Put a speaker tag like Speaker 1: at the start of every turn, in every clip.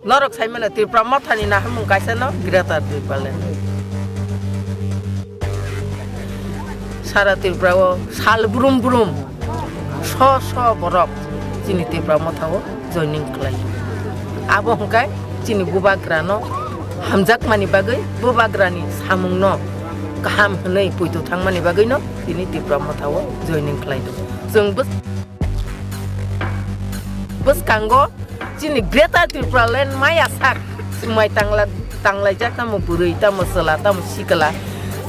Speaker 1: Norok sai mana Tripura mathani na hamung kaisa no Greater Tripura Land. Sara Tripura o sal brum brum so borok chini Tripura mathao joining khlai. Abo hongkai chini bubagra no hamjak mani bagai bubagra ni samung no kaham hnei puitu thangmani bagai no chini Tripura mathao joining khlai. Jong bus kanggo chini Greater Tripura Land maya sak mai tanglai jak tamu burui tamu sela tamu sikala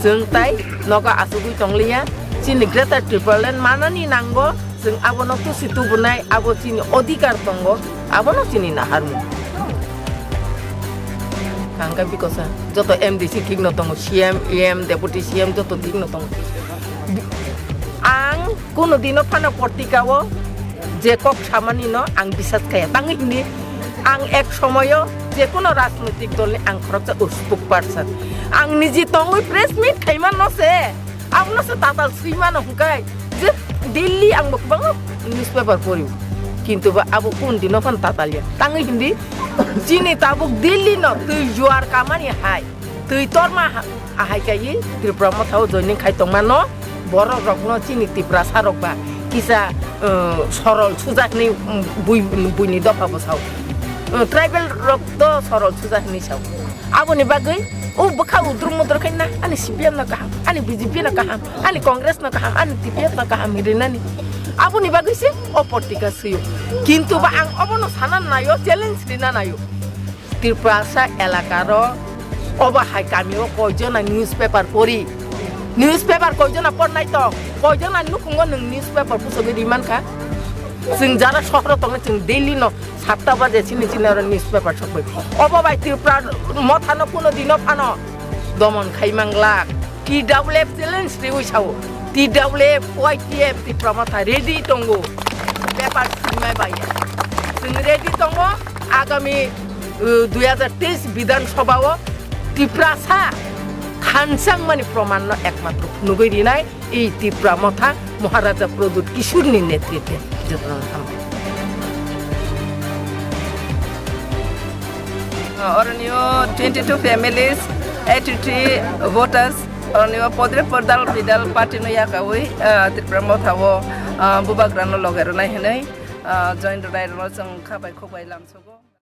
Speaker 1: jeng tai noga asugui tonglia chini Greater Tripura Land manani nanggo jeng abono tu situ bunai abo chini odhikar tongo abono chini naharmu kangka bikosa joto MDC ঠিক no tongo CM EM deputy CM joto ঠিক no tongo ang kuno dino phana portikao যে cock সামানি ন আং বিশ্বাস খায়া তাং হিন্দি আং এক সময়ও যে কোনো রাজনৈতিক দলে আং খরচা উস্পুক পারছান আং নিজে তঙ্গই প্রেস মিট খাইমান নছে আং নছে তাতাল শ্রীমান হুকাই যে দিল্লি আং বকবাং নিউজ পেপার পড়িও কিন্তু বা আবু কোন দিন ফান তাতালিয়া তাং হিন্দি চিনি তাবুক দিল্লি ন তুই জোয়ার কামানি হাই তুই তোর মা আহাই কাই ত্রিপুরা মাথাও জয়নিং খাই তংমান ন বড় রকম চিনি ত্রিপুরা সারক বা কিসা সরল সুজাকনি বুইনি দফা বসাও ট্রাইবেল রক্ত সরল সুজাকনি সাও আবনি বাগৈ ও বখা উদ্রুম মদ্র খাইনা আনি সিপিএম না কাহাম আনি বিজেপি না কাহাম আনি কংগ্রেস না কাহাম আনি টিপিএফ না কাহাম হিরেনানি আবনি বাগৈছে অপরটিকা সইও কিন্তু বা আং অবনো সানান নাইও চ্যালেঞ্জ দিনা নাইও ত্রিপুরা এলাকার অবাহাই কামিও কয়জন নিউজ পেপার পড়ি নিউজ পেপার কয়জনা পড়নাই তো কয়জনা নুকুঙ্গ নং নিউজ পেপার পুসবে দিমান খা जों যারা শহর তংনে जों ডেইলি ন 7টা বাজে চিনি চিনি আর নিউজ পেপার সবাই অববাই ত্রিপুরা মথানো কোনো দিন ফানো দমন খাইমাংলা TWF চ্যালেঞ্জ রিউই সাও TWF YTF Tripura Motha ready তঙ্গো paper সিমাই বাইয়া जों রেডি তঙ্গো আগামী 2023 বিধানসভাও ত্রিপুরা সা খানসাং মানে প্রমাণ একমাত্র নুগৈ দিনাই এই ত্রিপুরা মথা মহারাজা প্রদ্যুৎ কিশোরনি নেতৃত্বে
Speaker 2: Ornio 22 families, 83 voters. Ornio podre pordal bidal party no yakawi Tripura mothawo bubagrano logero nai hinai join rai ro jong khabai khobai lamsogo.